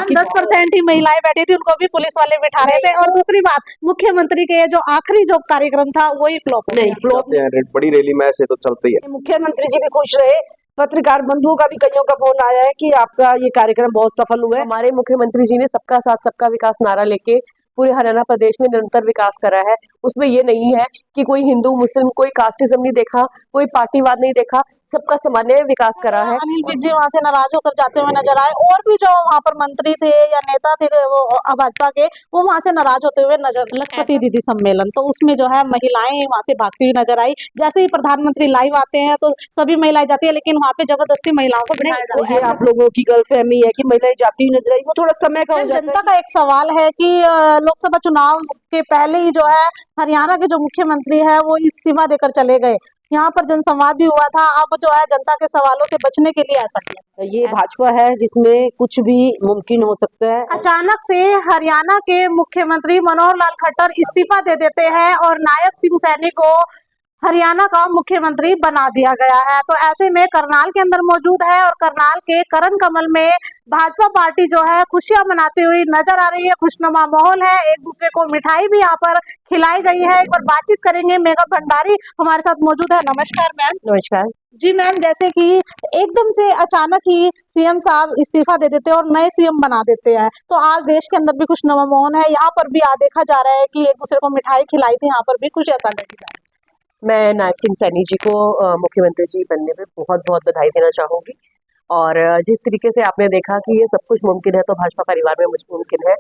बाकी 10% ही महिलाएं बैठी थी, उनको भी पुलिस वाले बिठा रहे थे। और दूसरी बात, मुख्यमंत्री के ये जो आखिरी जो कार्यक्रम था वही फ्लॉप हो नहीं गया। फ्लॉप बड़ी रैली में ऐसे तो चलते ही है। मुख्यमंत्री जी भी खुश रहे, पत्रकार बंधुओं का भी कईयों का फोन आया है कि आपका ये कार्यक्रम बहुत सफल हुआ है। हमारे मुख्यमंत्री जी ने सबका साथ सबका विकास नारा लेके पूरे हरियाणा प्रदेश में निरंतर विकास करा है। उसमें ये नहीं है कि कोई हिंदू मुस्लिम, कोई कास्टिज्म नहीं देखा, कोई पार्टीवाद नहीं देखा, सबका सामान्य विकास करा है। अनिल विज जी वहाँ से नाराज होकर जाते हुए नजर आए, और भी जो वहाँ पर मंत्री थे या नेता थे वो भाजपा के, वो वहाँ से नाराज होते हुए नजर। लखपति दीदी सम्मेलन, तो उसमें जो है महिलाएं वहाँ से भागती हुई नजर आई। जैसे ही प्रधानमंत्री लाइव आते हैं तो सभी महिलाएं जाती है, लेकिन वहाँ पे जबरदस्ती महिलाओं को बिठाया जाता है। ये आप लोगों की गलतफहमी है कि महिलाएं जाती हुई नजर आई, वो थोड़ा समय का हो जाता है। जनता का एक सवाल है कि लोकसभा चुनाव के पहले ही जो है हरियाणा के जो मुख्यमंत्री है वो इस्तीफा देकर चले गए। यहाँ पर जनसंवाद भी हुआ था। अब जो है जनता के सवालों से बचने के लिए ऐसा किया। ये भाजपा है जिसमें कुछ भी मुमकिन हो सकता है। अचानक से हरियाणा के मुख्यमंत्री मनोहर लाल खट्टर इस्तीफा दे देते हैं और नायब सिंह सैनी को हरियाणा का मुख्यमंत्री बना दिया गया है। तो ऐसे में करनाल के अंदर मौजूद है और करनाल के करण कमल में भाजपा पार्टी जो है खुशियां मनाती हुई नजर आ रही है। खुशनुमा माहौल है, एक दूसरे को मिठाई भी यहाँ पर खिलाई गई है। एक बार बातचीत करेंगे, मेघा भंडारी हमारे साथ मौजूद है। नमस्कार मैम। नमस्कार जी मैम, जैसे कि एकदम से अचानक ही सीएम साहब इस्तीफा दे देते हैं और नए सीएम बना देते हैं, तो आज देश के अंदर भी खुशनुमा माहौल है। यहाँ पर भी देखा जा रहा है कि एक दूसरे को मिठाई खिलाई थी, यहाँ पर भी खुश ऐसा देखी जा रही है। मैं नायब सिंह सैनी जी को मुख्यमंत्री जी बनने में बहुत बहुत बधाई देना चाहूँगी। और जिस तरीके से आपने देखा कि ये सब कुछ मुमकिन है, तो भाजपा परिवार में मुझ मुमकिन है,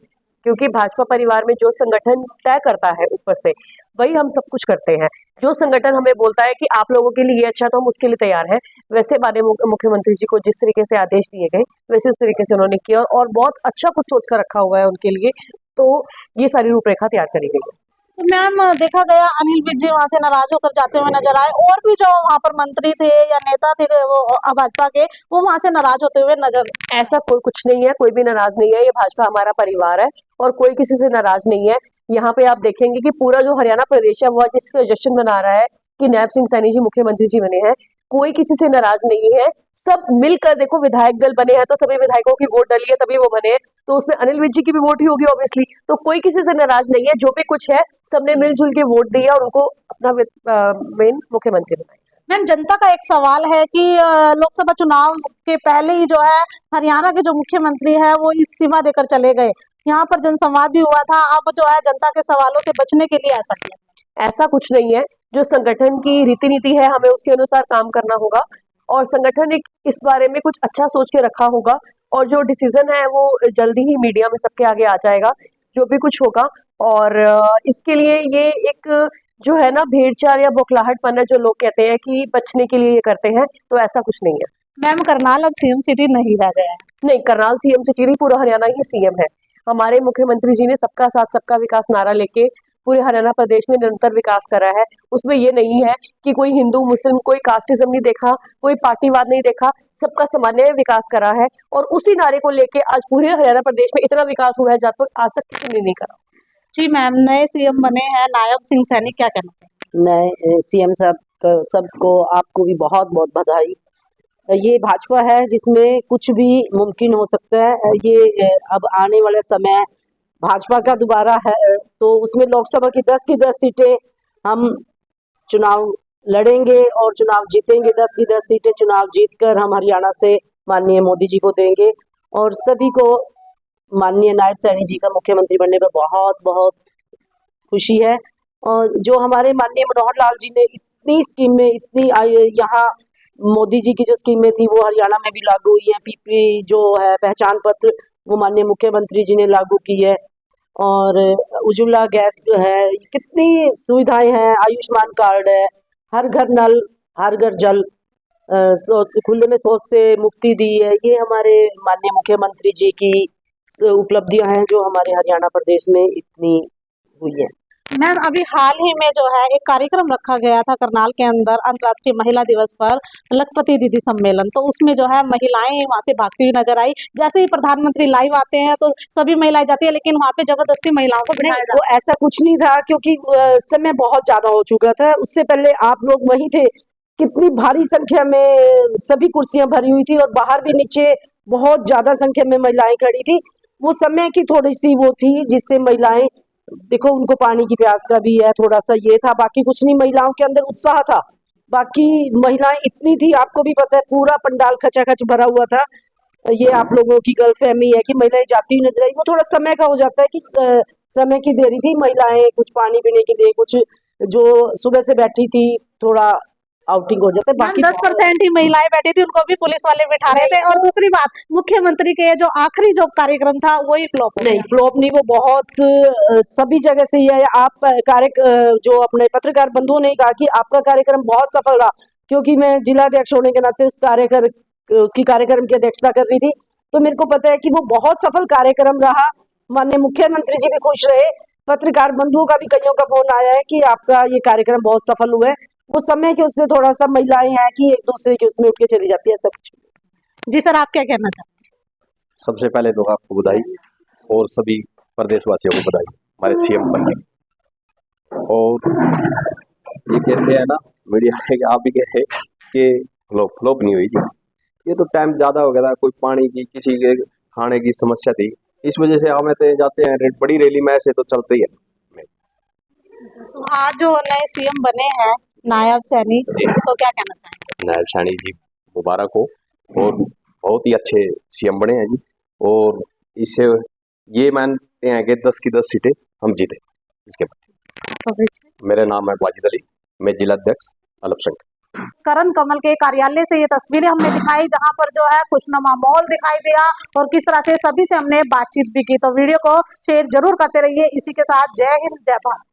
क्योंकि भाजपा परिवार में जो संगठन तय करता है ऊपर से, वही हम सब कुछ करते हैं। जो संगठन हमें बोलता है कि आप लोगों के लिए ये अच्छा, तो हम उसके लिए तैयार हैं। वैसे माननीय मुख्यमंत्री जी को जिस तरीके से आदेश दिए गए, वैसे उस तरीके से उन्होंने किया और बहुत अच्छा कुछ सोच कर रखा हुआ है उनके लिए। तो ये सारी रूपरेखा तैयार करी गई है। तो मैम देखा गया अनिल विज जी वहाँ से नाराज होकर जाते हुए नजर आए, और भी जो वहाँ पर मंत्री थे या नेता थे वो भाजपा के, वो वहाँ से नाराज होते हुए नजर। ऐसा कोई कुछ नहीं है, कोई भी नाराज नहीं है। ये भाजपा हमारा परिवार है और कोई किसी से नाराज नहीं है। यहाँ पे आप देखेंगे कि पूरा जो हरियाणा प्रदेश है वो जिस जश्न मना रहा है कि नायब सिंह सैनी जी मुख्यमंत्री जी बने हैं, कोई किसी से नाराज नहीं है। सब मिलकर, देखो विधायक दल बने हैं तो सभी विधायकों की वोट डली है तभी वो बने हैं, तो उसमें अनिल विज जी की भी वोट ही होगी ऑब्वियसली। तो कोई किसी से नाराज नहीं है। जो भी कुछ है सबने मिलजुल के वोट दिया और उनको अपना मेन मुख्यमंत्री बनाया। मैम जनता का एक सवाल है कि लोकसभा चुनाव के पहले ही जो है हरियाणा के जो मुख्यमंत्री है वो इस्तीफा देकर चले गए। यहाँ पर जनसंवाद भी हुआ था। अब जो है जनता के सवालों से बचने के लिए ऐसा किया। ऐसा कुछ नहीं है। जो संगठन की रीति नीति है हमें उसके अनुसार काम करना होगा, और संगठन एक इस बारे में कुछ अच्छा सोच के रखा होगा, और जो डिसीजन है वो जल्दी ही मीडिया में सबके आगे आ जाएगा जो भी कुछ होगा। और इसके लिए ये एक जो है ना भेड़चाल या बौखलाहटपन है, जो लोग कहते हैं कि बचने के लिए ये करते हैं, तो ऐसा कुछ नहीं है। मैम करनाल अब सीएम सिटी नहीं रह गया है। नहीं, करनाल सीएम सिटी नहीं, पूरा हरियाणा ही सीएम है। हमारे मुख्यमंत्री जी ने सबका साथ सबका विकास नारा लेके पूरे हरियाणा प्रदेश में निरंतर विकास करा है। उसमें ये नहीं है कि कोई हिंदू मुस्लिम, कोई कास्टिज्म नहीं देखा, कोई पार्टीवाद नहीं देखा, सबका सामान्य विकास करा है। और उसी नारे को लेके आज पूरे हरियाणा प्रदेश में इतना विकास हुआ है जब तक आज तक किसी ने नहीं करा। जी मैम, नए सीएम बने हैं नायब सिंह सैनी, क्या कहना चाहिए? नए सीएम साहब सबको, आपको भी बहुत बहुत बधाई। ये भाजपा है जिसमें कुछ भी मुमकिन हो सकता है। ये अब आने वाला समय भाजपा का दोबारा है, तो उसमें लोकसभा की 10 की 10 सीटें हम चुनाव लड़ेंगे और चुनाव जीतेंगे। 10 की 10 सीटें चुनाव जीतकर हम हरियाणा से माननीय मोदी जी को देंगे, और सभी को माननीय नायब सैनी जी का मुख्यमंत्री बनने पर बहुत बहुत खुशी है। और जो हमारे माननीय मनोहर लाल जी ने इतनी स्कीमें, इतनी यहाँ मोदी जी की जो स्कीमें थी वो हरियाणा में भी लागू हुई है। पीपी जो है पहचान पत्र, वो माननीय मुख्यमंत्री जी ने लागू की है। और उज्ज्वला गैस है, कितनी सुविधाएं हैं, आयुष्मान कार्ड है, हर घर नल, हर घर जल, खुले में शौच से मुक्ति दी है। ये हमारे माननीय मुख्यमंत्री जी की उपलब्धियां हैं जो हमारे हरियाणा प्रदेश में इतनी हुई है। मैम अभी हाल ही में जो है एक कार्यक्रम रखा गया था करनाल के अंदर अंतर्राष्ट्रीय महिला दिवस पर, लखपति दीदी सम्मेलन, तो उसमें जो है महिलाएं वहां से भागती हुई नजर आई। जैसे ही प्रधानमंत्री लाइव आते हैं तो सभी महिलाएं जाती है, लेकिन वहां पे जबरदस्ती महिलाओं को बिठाया जाता है। वो ऐसा कुछ नहीं था, क्योंकि समय बहुत ज्यादा हो चुका था। उससे पहले आप लोग वहीं थे, कितनी भारी संख्या में सभी कुर्सियां भरी हुई थी और बाहर भी नीचे बहुत ज्यादा संख्या में महिलाएं खड़ी थी। वो समय की थोड़ी सी वो थी जिससे महिलाएं, देखो उनको पानी की प्यास का भी है, थोड़ा सा ये था, बाकी कुछ नहीं, महिलाओं के अंदर उत्साह था। बाकी महिलाएं इतनी थी, आपको भी पता है पूरा पंडाल खचाखच भरा हुआ था। ये आप लोगों की गलतफहमी है कि महिलाएं जाती हुई नजर आई, वो थोड़ा समय का हो जाता है कि समय की देरी थी। महिलाएं कुछ पानी पीने के लिए, कुछ जो सुबह से बैठी थी, थोड़ा आउटिंग हो जाता है। मैम बाकी 10% ही महिलाएं बैठी थी, उनको भी पुलिस वाले बिठा रहे थे। और दूसरी बात, मुख्यमंत्री के जो आखिरी जो कार्यक्रम था वही फ्लॉप हो नहीं, गया। फ्लॉप नहीं, वो बहुत सभी जगह से ही है। आप जो अपने पत्रकार बंधुओं ने कहा कि आपका कार्यक्रम बहुत सफल रहा, क्योंकि मैं जिलाध्यक्ष होने के नाते उसकी कार्यक्रम की अध्यक्षता कर रही थी, तो मेरे को पता है कि वो बहुत सफल कार्यक्रम रहा। माननीय मुख्यमंत्री जी भी खुश रहे, पत्रकार बंधुओं का भी कईयों का फोन आया है कि आपका ये कार्यक्रम बहुत सफल हुआ है। वो समय के उसमें थोड़ा सा महिलाएं हैं कि एक दूसरे के उसमें उठ के चली जाती है, सब कुछ। जी सर, आप क्या कहना चाहते सबसे पहले तो आपको बधाई और सभी प्रदेशवासियों को बधाई हमारे सीएम बनने की। और ये कहते हैं ना मीडिया वाले, आप भी कह रहे कि फ्लॉप नहीं हुई जी, ये तो टाइम ज्यादा हो गया था, कोई पानी की किसी के खाने की समस्या थी, इस वजह से हम जाते हैं बड़ी रैली में, ऐसे तो चलते ही है। हैं? तो आज जो नए सीएम बने हैं नायब सैनी, तो क्या कहना चाहेंगे? नायब सैनी जी मुबारक हो, और बहुत ही अच्छे सीएम बने हैं जी। और इससे ये मानते हैं कि 10 की 10 सीटें हम जीते। इसके बाद मेरा नाम है वाजिद अली, मैं जिलाध्यक्ष अल्पसंख्यक। करण कमल के कार्यालय से ये तस्वीरें हमने दिखाई, जहां पर जो है खुशनुमा माहौल दिखाई दिया और किस तरह से सभी से हमने बातचीत भी की। तो वीडियो को शेयर जरूर करते रहिए। इसी के साथ जय हिंद, जय भारत।